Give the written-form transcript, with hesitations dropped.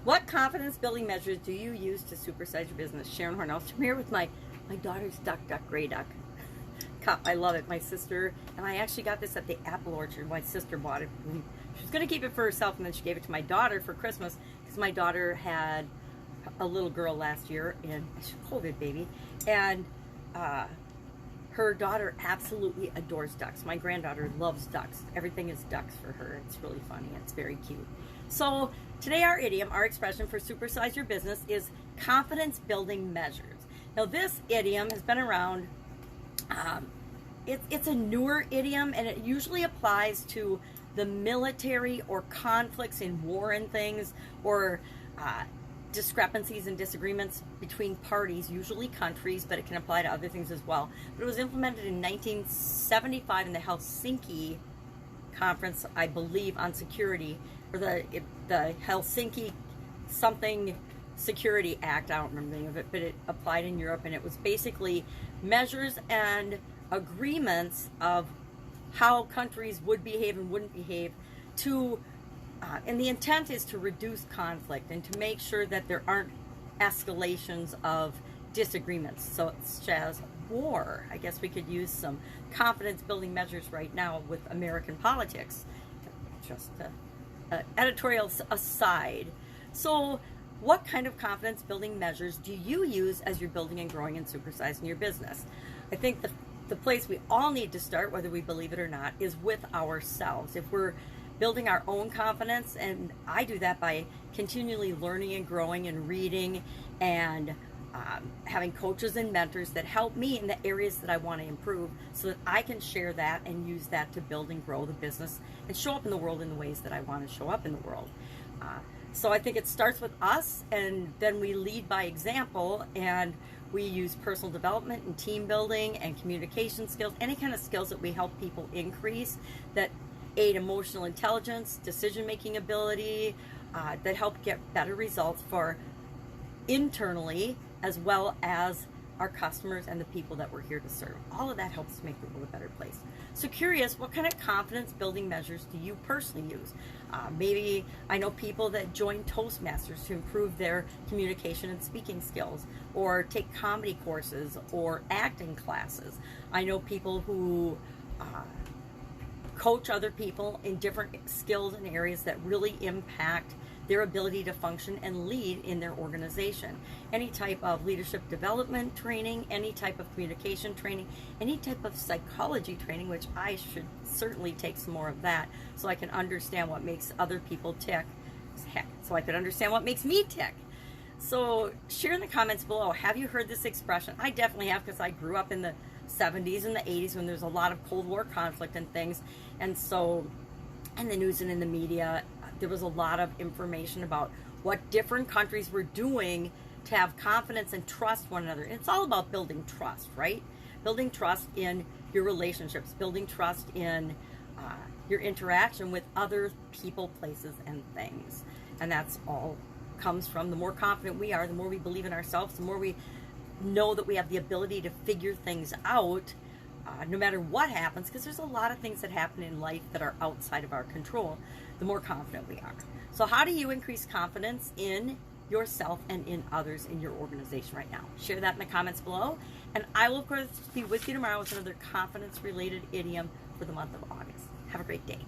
What confidence building measures do you use to supersize your business? Sharon Horne-Ellstrom here with my daughter's Duck Duck Gray Duck cup. I love it. My sister, and I actually got this at the apple orchard. My sister bought it. She was going to keep it for herself, and then she gave it to my daughter for Christmas because my daughter had a little girl last year, and she's a COVID baby, and her daughter absolutely adores ducks. My granddaughter loves ducks. Everything is ducks for her. It's really funny. It's very cute. So today our idiom, our expression for supersize your business is confidence building measures. Now this idiom has been around. It's a newer idiom, and it usually applies to the military or conflicts in war and things, or discrepancies and disagreements between parties, usually countries, but it can apply to other things as well. But it was implemented in 1975 in the Helsinki Conference, I believe, on security, or the Helsinki something Security Act. I don't remember the name of it, but it applied in Europe, and it was basically measures and agreements of how countries would behave and wouldn't behave to and the intent is to reduce conflict and to make sure that there aren't escalations of disagreements, such as war. I guess we could use some confidence building measures right now with American politics. Just editorial aside. So what kind of confidence building measures do you use as you're building and growing and supersizing your business? I think the place we all need to start, whether we believe it or not, is with ourselves. If we're building our own confidence, and I do that by continually learning and growing and reading and having coaches and mentors that help me in the areas that I want to improve, so that I can share that and use that to build and grow the business and show up in the world in the ways that I want to show up in the world. So I think it starts with us, and then we lead by example, and we use personal development and team building and communication skills, any kind of skills that we help people increase, that aid emotional intelligence, decision-making ability, that help get better results for internally as well as our customers and the people that we're here to serve. All of that helps to make the world a better place. So curious, what kind of confidence building measures do you personally use? Maybe I know people that join Toastmasters to improve their communication and speaking skills, or take comedy courses or acting classes. I know people who coach other people in different skills and areas that really impact their ability to function and lead in their organization. Any type of leadership development training, any type of communication training, any type of psychology training, which I should certainly take some more of that so I can understand what makes other people tick. Heck, so I could understand what makes me tick. So share in the comments below, have you heard this expression? I definitely have, because I grew up in the 70s and the 80s when there's a lot of Cold War conflict and things, and so in the news and in the media there was a lot of information about what different countries were doing to have confidence and trust one another. And it's all about building trust, right? Building trust in your relationships, building trust in your interaction with other people, places, and things. And that's all comes from the more confident we are, the more we believe in ourselves, the more we know that we have the ability to figure things out no matter what happens, because there's a lot of things that happen in life that are outside of our control, the more confident we are. So how do you increase confidence in yourself and in others in your organization right now? Share that in the comments below, and I will of course be with you tomorrow with another confidence related idiom for the month of August. Have a great day.